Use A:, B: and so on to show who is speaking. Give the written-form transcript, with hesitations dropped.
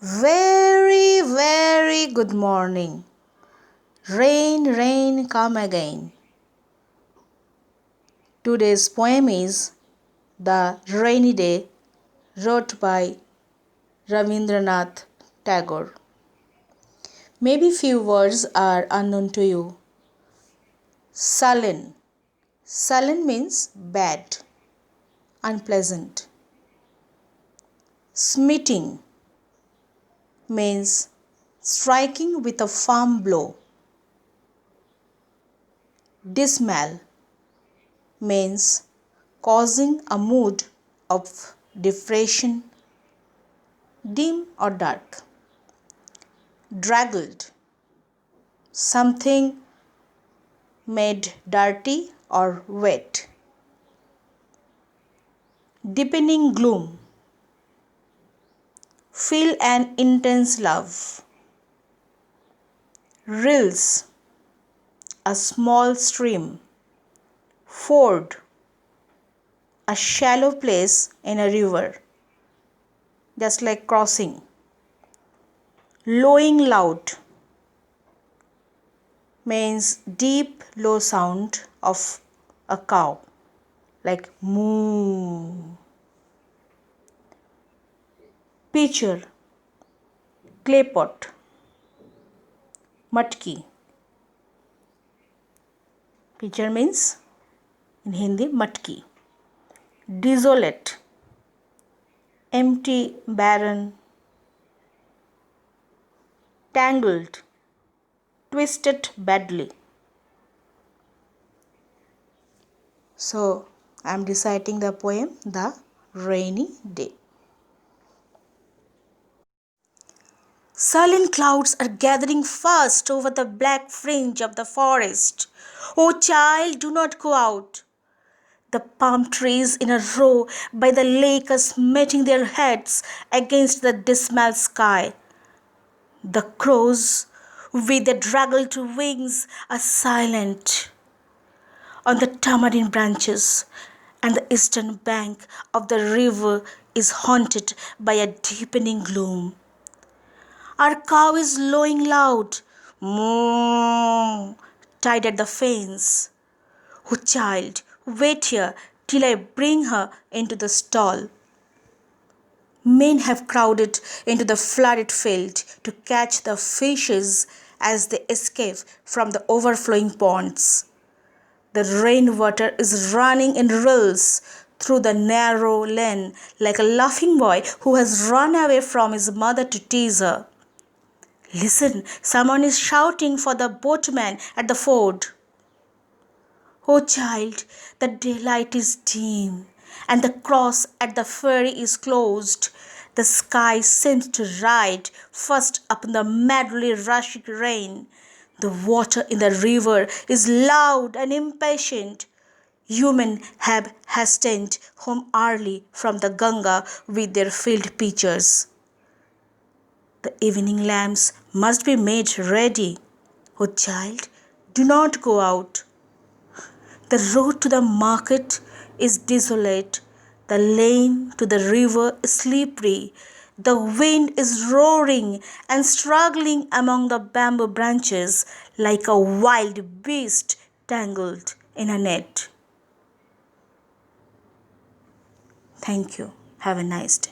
A: Very, very good morning. Rain, rain, come again. Today's poem is The Rainy Day, wrote by Rabindranath Tagore. Maybe few words are unknown to you. Sullen. Sullen means bad, unpleasant. Smiting means striking with a firm blow. Dismal means causing a mood of depression, dim or dark. Draggled, something made dirty or wet. Deepening gloom, feel an intense love. Rills, a small stream. Ford, a shallow place in a river, just like crossing. Lowing loud means deep low sound of a cow, like moo. Pitcher, clay pot. Matki. Pitcher means in Hindi matki. Desolate, empty, barren. Tangled, twisted badly. So I am reciting the poem The Rainy Day. Sullen clouds are gathering fast over the black fringe of the forest. Oh child, do not go out. The palm trees in a row by the lake are smiting their heads against the dismal sky. The crows, with their draggled wings, are silent on the tamarind branches, and the eastern bank of the river is haunted by a deepening gloom. Our cow is lowing loud, moo, tied at the fence. Oh child, wait here till I bring her into the stall. Men have crowded into the flooded field to catch the fishes as they escape from the overflowing ponds. The rainwater is running in rills through the narrow lane like a laughing boy who has run away from his mother to tease her. Listen, someone is shouting for the boatman at the ford. Oh child, the daylight is dim, and the cross at the ferry is closed. The sky seems to ride first up in the madly rushing rain. The water in the river is loud and impatient. Human have hastened home early from the Ganga with their filled pitchers. The evening lamps must be made ready. Oh child, do not go out. The road to the market is desolate. The lane to the river is slippery. The wind is roaring and struggling among the bamboo branches like a wild beast tangled in a net. Thank you. Have a nice day.